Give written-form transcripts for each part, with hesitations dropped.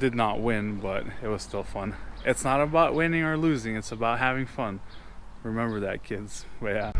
did not win, but it was still fun. It's not about winning or losing, it's about having fun. Remember that, kids. But yeah.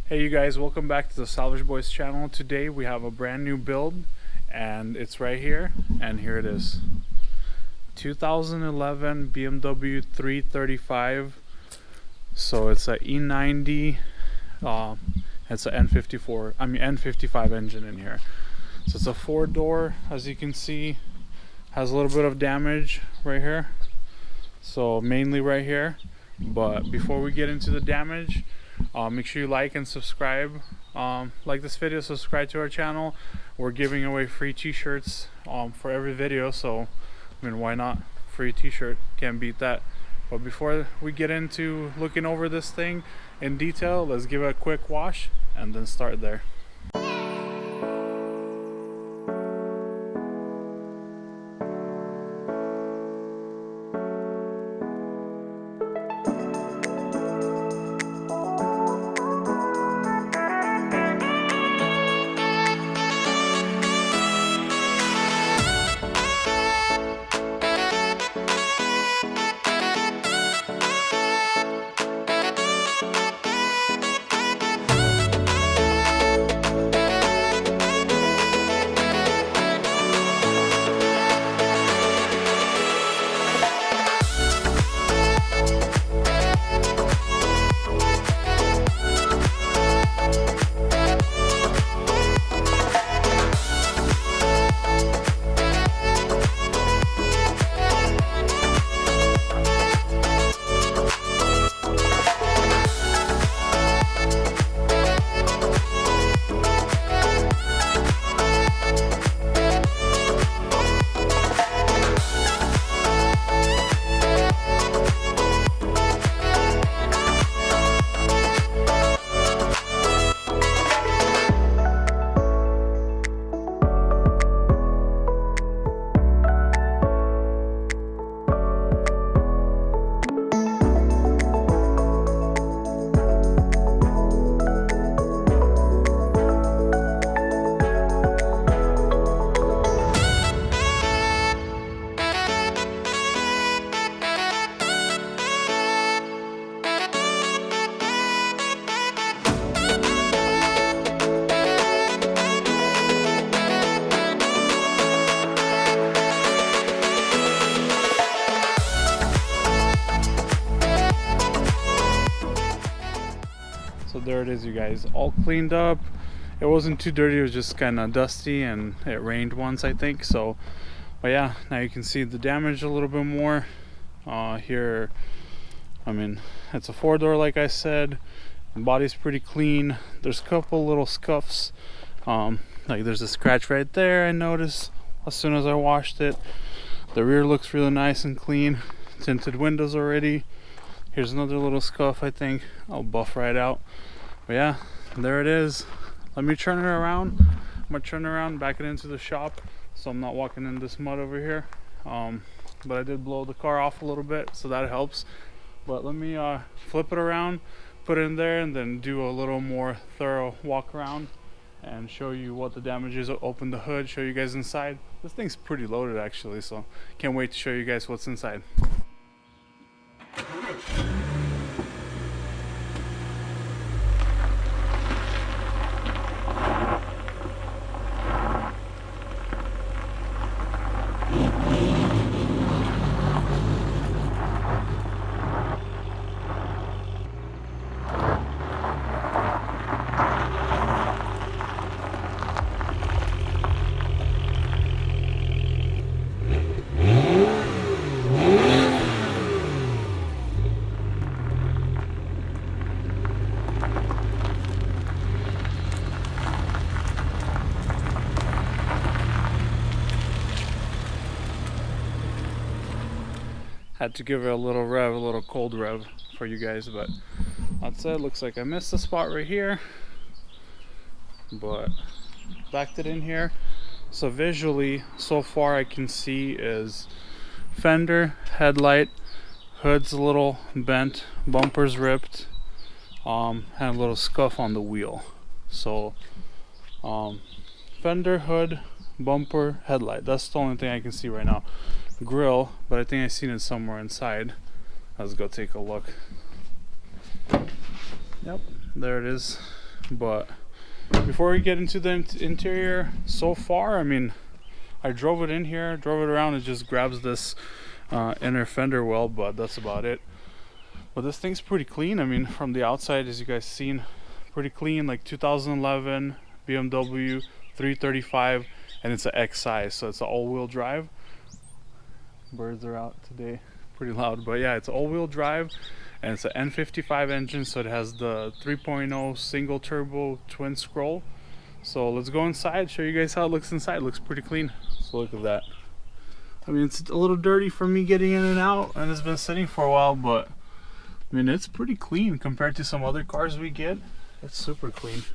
Hey you guys, welcome back to the SalvageBoiz channel. Today we have a brand new build and it's right here, and here it is. 2011 BMW 335. So it's a E90, it's a N55 engine in here. So it's a 4-door, as you can see. Has a little bit of damage right here, so mainly right here. But before we get into the damage, make sure you like and subscribe. Like this video, subscribe to our channel. We're giving away free t-shirts for every video, so I mean, why not? Free t-shirt, can't beat that. But before we get into looking over this thing in detail, let's give it a quick wash and then start there. So there it is, you guys, all cleaned up. It wasn't too dirty, it was just kind of dusty, and it rained once, I think. So, but yeah, now you can see the damage a little bit more. Here, I mean, it's a 4-door, like I said. The body's pretty clean. There's a couple little scuffs. Like there's a scratch right there, I noticed as soon as I washed it. The rear looks really nice and clean. Tinted windows already. Here's another little scuff, I think. I'll buff right out. But yeah, there it is. Let me turn it around. I'm gonna turn it around, back it into the shop, so I'm not walking in this mud over here. But I did blow the car off a little bit, so that helps. But let me flip it around, put it in there, and then do a little more thorough walk around and show you what the damage is. Open the hood, show you guys inside. This thing's pretty loaded actually, so can't wait to show you guys what's inside. Had to give it a little rev, a little cold rev for you guys. But that's it. Looks like I missed a spot right here, but backed it in here. So visually, so far I can see is fender, headlight, hood's a little bent, bumper's ripped, and a little scuff on the wheel. So fender, hood, bumper, headlight. That's the only thing I can see right now. Grill, but I think I seen it somewhere inside. Let's go take a look. Yep, there it is. But before we get into the interior, so far, I mean, I drove it in here, drove it around, it just grabs this inner fender well, but that's about it. But this thing's pretty clean. I mean, from the outside, as you guys seen, pretty clean, like 2011 BMW 335, and it's a X size, so it's an all-wheel drive. Birds are out today, pretty loud, but yeah, it's all-wheel drive. And it's an N55 engine, so it has the 3.0 single turbo twin scroll. So let's go inside, show you guys how it looks inside. It looks pretty clean. So look at that. I mean, it's a little dirty for me getting in and out, and it's been sitting for a while, but I mean, it's pretty clean compared to some other cars we get. It's super clean.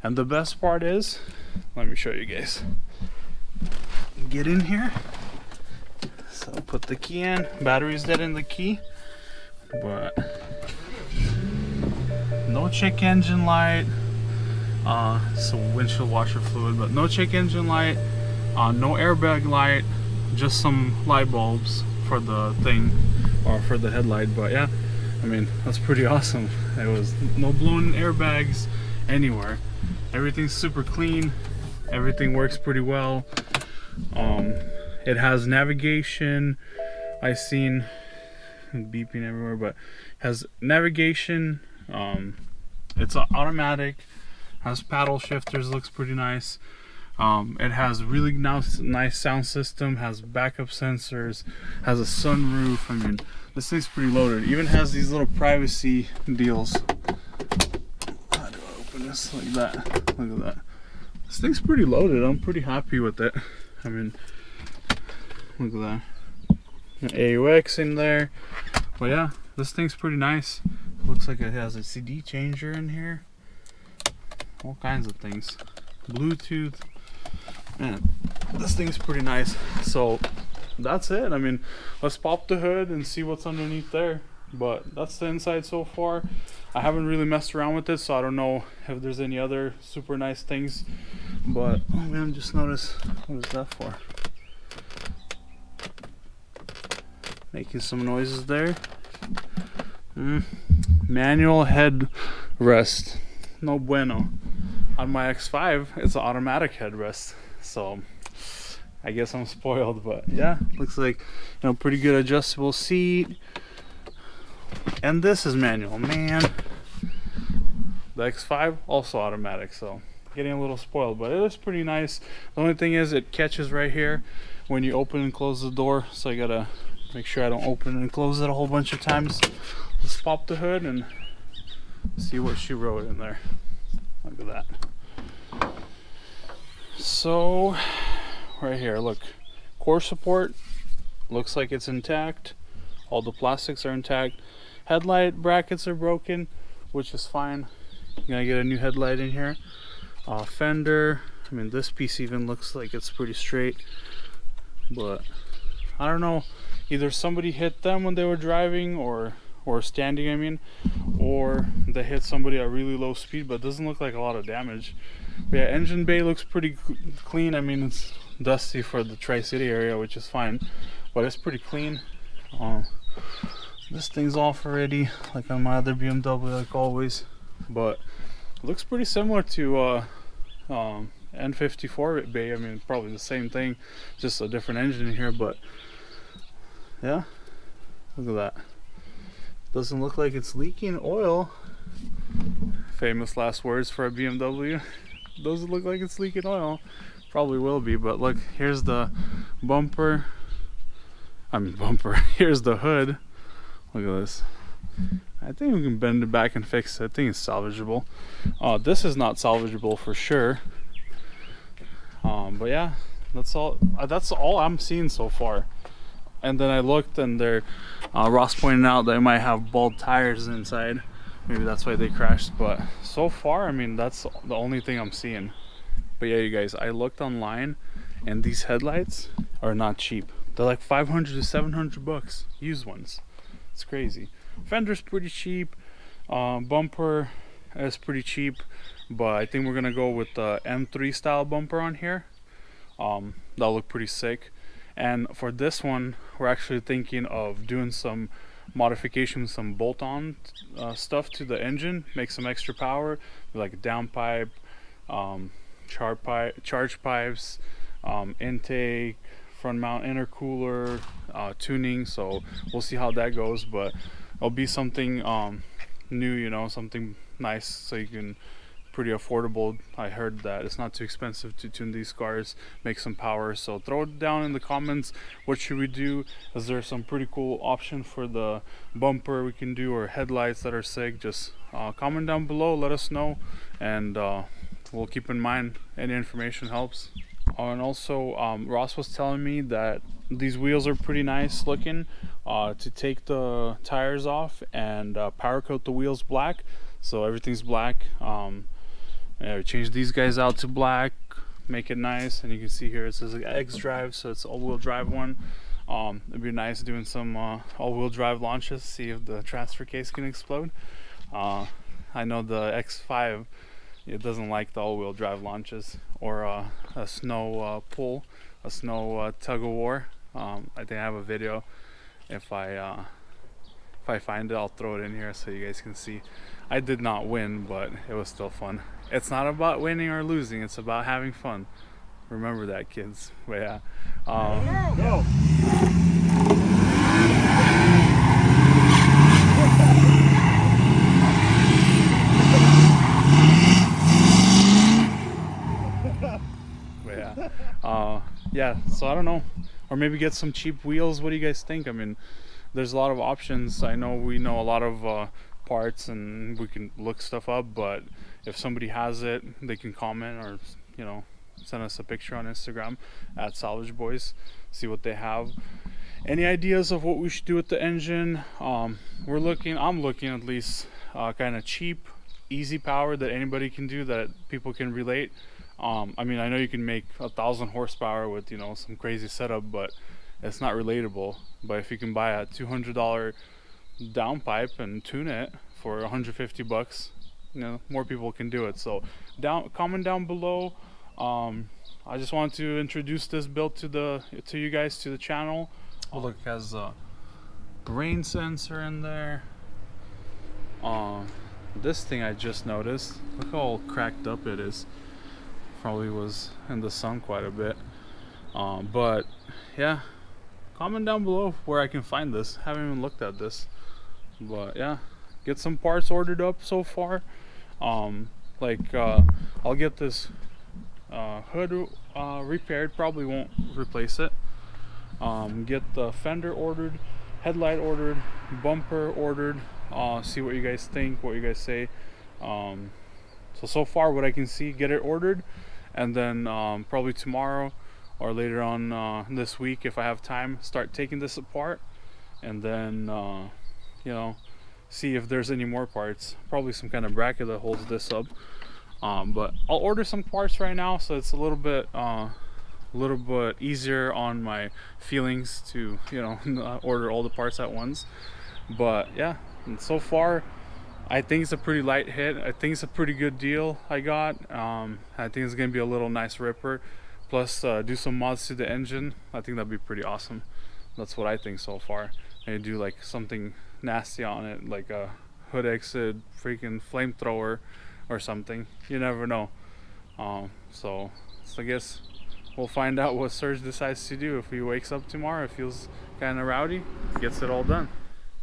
And the best part is, let me show you guys. Get in here. So put the key in. Battery's dead in the key. But no check engine light, some windshield washer fluid, but no check engine light, no airbag light, just some light bulbs for the thing, or for the headlight. But yeah, I mean, that's pretty awesome. It was no blown airbags anywhere. Everything's super clean, everything works pretty well. It has navigation. I've seen beeping everywhere, but has navigation. It's automatic, has paddle shifters, looks pretty nice. It has really nice sound system, has backup sensors, has a sunroof. I mean, this thing's pretty loaded. Even has these little privacy deals. How do I open this? Like that. Look at that. This thing's pretty loaded. I'm pretty happy with it. I mean, look at that. AUX in there. But yeah, this thing's pretty nice. It looks like it has a CD changer in here, all kinds of things, Bluetooth. Man, this thing's pretty nice. So that's it. I mean, let's pop the hood and see what's underneath there. But that's the inside so far. I haven't really messed around with it, so I don't know if there's any other super nice things. But oh man, just noticed, what is that for? Making some noises there. Manual headrest, no bueno. On my X5, it's an automatic headrest, so I guess I'm spoiled. But yeah, looks like, you know, pretty good adjustable seat. And this is manual, man. The X5 also automatic, so getting a little spoiled, but it is pretty nice. The only thing is, it catches right here when you open and close the door, so I gotta make sure I don't open and close it a whole bunch of times. Let's pop the hood and see what she wrote in there. Look at that. So right here, look, core support looks like it's intact. All the plastics are intact. Headlight brackets are broken, which is fine. You're gonna get a new headlight in here. Fender, I mean, this piece even looks like it's pretty straight, but I don't know, either somebody hit them when they were driving or standing, I mean, or they hit somebody at really low speed, but it doesn't look like a lot of damage. But yeah, engine bay looks pretty clean. I mean, it's dusty for the Tri-City area, which is fine, but it's pretty clean. This thing's off already, like on my other BMW, like always, but it looks pretty similar to N54 bay. I mean, probably the same thing, just a different engine in here. But yeah, look at that. Doesn't look like it's leaking oil. Famous last words for a BMW. Doesn't look like it's leaking oil. Probably will be, but look, here's the bumper. Here's the hood. Look at this. I think we can bend it back and fix it. I think it's salvageable. This is not salvageable for sure. But yeah, that's all I'm seeing so far. And then I looked, and they're Ross pointed out that it might have bald tires inside. Maybe that's why they crashed. But so far, I mean, that's the only thing I'm seeing. But yeah, you guys, I looked online, and these headlights are not cheap. They're like 500 to 700 bucks, used ones. It's crazy. Fender's pretty cheap. Bumper is pretty cheap, but I think we're gonna go with the M3 style bumper on here. That'll look pretty sick. And for this one, we're actually thinking of doing some modification, some bolt-on stuff to the engine, make some extra power, like a downpipe, charge pipes, intake, front mount intercooler, tuning. So we'll see how that goes, but it'll be something new, you know, something nice, so you can, pretty affordable. I heard that it's not too expensive to tune these cars, make some power. So throw it down in the comments, what should we do? Is there some pretty cool option for the bumper we can do, or headlights that are sick? Just comment down below, let us know, and we'll keep in mind. Any information helps. And also Ross was telling me that these wheels are pretty nice looking, to take the tires off and powder coat the wheels black, so everything's black. Yeah, we changed these guys out to black, make it nice, and you can see here it says like xDrive, so it's all-wheel drive one. It'd be nice doing some all-wheel drive launches, see if the transfer case can explode. I know the X5, it doesn't like the all-wheel drive launches, or a snow pull, a snow tug of war. I think I have a video. If I find it, I'll throw it in here so you guys can see. I did not win, but it was still fun. It's not about winning or losing, it's about having fun. Remember that, kids. But yeah, go. Yeah, so I don't know, or maybe get some cheap wheels. What do you guys think? I mean, there's a lot of options. I know we know a lot of parts, and we can look stuff up, but if somebody has it, they can comment, or, you know, send us a picture on Instagram at SalvageBoiz, see what they have. Any ideas of what we should do with the engine? I'm looking at least kind of cheap, easy power that anybody can do, that people can relate. I mean, I know you can make 1,000 horsepower with, you know, some crazy setup, but it's not relatable. But if you can buy a $200 downpipe and tune it for 150 bucks, you know, more people can do it. So comment down below. I just wanted to introduce this build to you guys, to the channel. Oh, look, it has a rain sensor in there. This thing I just noticed, look how cracked up it is. Probably was in the sun quite a bit. But yeah, comment down below where I can find this. Haven't even looked at this, but yeah, get some parts ordered up so far. I'll get this hood repaired, probably won't replace it. Get the fender ordered, headlight ordered, bumper ordered. See what you guys think, what you guys say. So far what I can see, get it ordered, and then probably tomorrow or later on this week, if I have time, start taking this apart, and then you know, see if there's any more parts, probably some kind of bracket that holds this up. But I'll order some parts right now, so it's a little bit easier on my feelings to, you know, order all the parts at once. But yeah, and so far I think it's a pretty light hit. I think it's a pretty good deal I got. I think it's gonna be a little nice ripper, plus do some mods to the engine. I think that'd be pretty awesome. That's what I think so far. Maybe do like something nasty on it, like a hood exit freaking flamethrower or something. You never know. So I guess we'll find out what Serge decides to do. If he wakes up tomorrow, it feels kind of rowdy, gets it all done.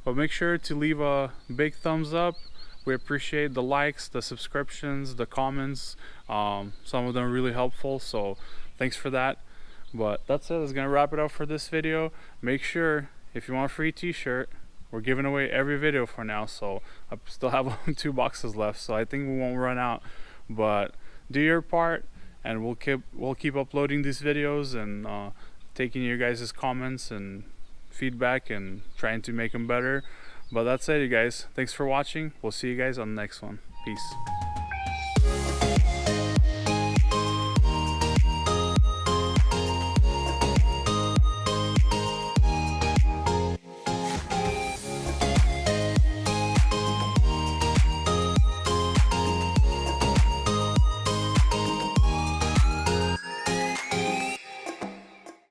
But make sure to leave a big thumbs up. We appreciate the likes, the subscriptions, the comments. Some of them are really helpful, so thanks for that. But that's it. That's gonna wrap it up for this video. Make sure, if you want a free t-shirt, we're giving away every video for now, so I still have 2 boxes left, so I think we won't run out. But do your part, and we'll keep uploading these videos and taking your guys' comments and feedback and trying to make them better. But that's it, you guys. Thanks for watching. We'll see you guys on the next one. Peace.